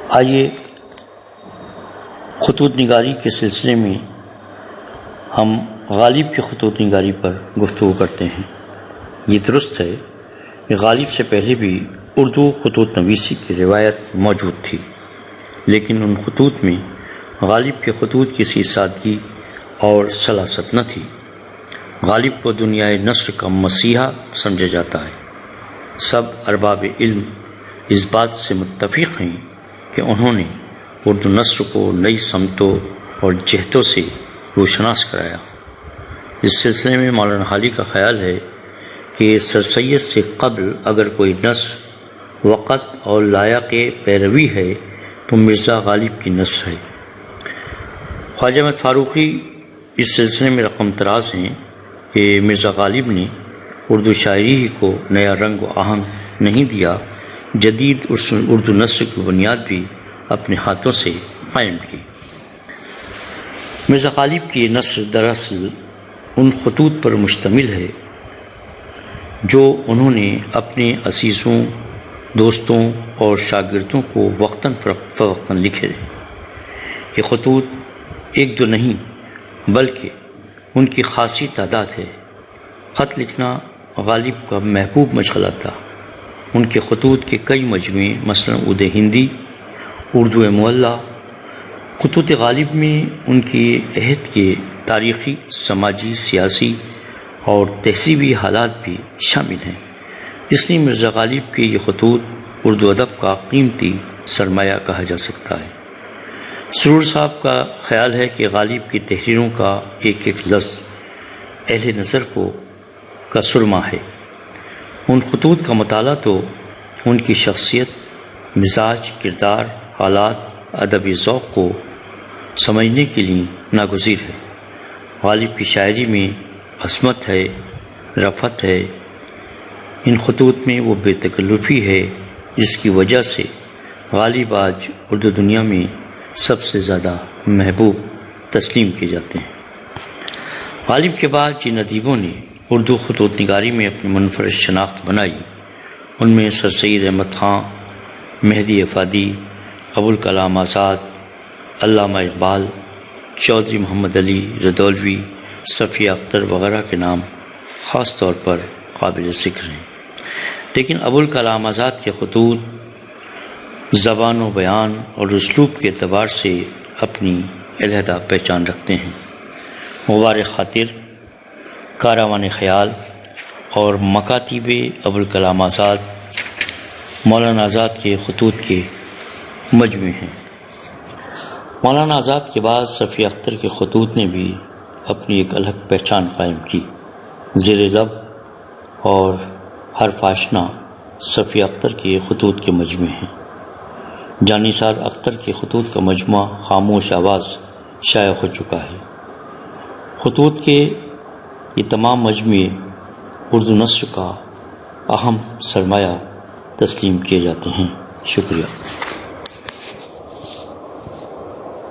آئیے خطوط نگاری کے سلسلے میں ہم غالب کی خطوط نگاری پر گفتگو کرتے ہیں۔ یہ درست ہے کہ غالب سے پہلے بھی اردو خطوط نویسی کی روایت موجود تھی، لیکن ان خطوط میں غالب کے خطوط کی سی سادگی اور سلاست نہ تھی۔ غالب کو دنیائے نثر کا مسیحا سمجھا جاتا ہے۔ سب ارباب علم اس بات سے متفق ہیں کہ انہوں نے اردو نثر کو نئی سمتوں اور جہتوں سے روشناس کرایا۔ اس سلسلے میں مولانا حالی کا خیال ہے کہ سر سید سے قبل اگر کوئی نثر وقت اور لائق پیروی ہے تو مرزا غالب کی نثر ہے۔ خواجہ احمد فاروقی اس سلسلے میں رقم تراز ہیں کہ مرزا غالب نے اردو شاعری ہی کو نیا رنگ و آہنگ نہیں دیا، جدید اردو نثر کی بنیاد بھی اپنے ہاتھوں سے قائم کی۔ مرزا غالب کی یہ نثر دراصل ان خطوط پر مشتمل ہے جو انہوں نے اپنے عزیزوں، دوستوں اور شاگردوں کو وقتاً فوقتاً لکھے۔ یہ خطوط ایک دو نہیں بلکہ ان کی خاصی تعداد ہے۔ خط لکھنا غالب کا محبوب مشغلہ تھا۔ ان کے خطوط کے کئی مجموعے مثلا عود ہندی، اردو معلی، خطوط غالب میں ان کے عہد کے تاریخی، سماجی، سیاسی اور تہذیبی حالات بھی شامل ہیں۔ اس لیے مرزا غالب کے یہ خطوط اردو ادب کا قیمتی سرمایہ کہا جا سکتا ہے۔ سرور صاحب کا خیال ہے کہ غالب کی تحریروں کا ایک ایک لفظ اہل نظر کا سرما ہے۔ ان خطوط کا مطالعہ تو ان کی شخصیت، مزاج، کردار، حالات، ادبی ذوق کو سمجھنے کے لیے ناگزیر ہے۔ غالب کی شاعری میں عظمت ہے، رفعت ہے۔ ان خطوط میں وہ بے تکلفی ہے جس کی وجہ سے غالب آج اردو دنیا میں سب سے زیادہ محبوب تسلیم کیے جاتے ہیں۔ غالب کے بعد جن ادیبوں نے اردو خطوط نگاری میں اپنی منفرد شناخت بنائی، ان میں سر سید احمد خان، مہدی افادی، ابوالکلام آزاد، علامہ اقبال، چودھری محمد علی ردولوی، صفیہ اختر وغیرہ کے نام خاص طور پر قابل ذکر ہیں۔ لیکن ابوالکلام آزاد کے خطوط زبان و بیان اور اسلوب کے اعتبار سے اپنی علیحدہ پہچان رکھتے ہیں۔ غبار خاطر، کاروان خیال اور مکاتیب ابوالکلام آزاد مولانا آزاد کے خطوط کے مجموعے ہیں۔ مولانا آزاد کے بعد صفیہ اختر کے خطوط نے بھی اپنی ایک الگ پہچان قائم کی۔ زیر لب اور حرف آشنا صفیہ اختر کے خطوط کے مجموعے ہیں۔ جانی ساز اختر کے خطوط کا مجموعہ خاموش آواز شائع ہو چکا ہے۔ خطوط کے یہ تمام مجموعے اردو نثر کا اہم سرمایہ تسلیم کیے جاتے ہیں۔ شکریہ۔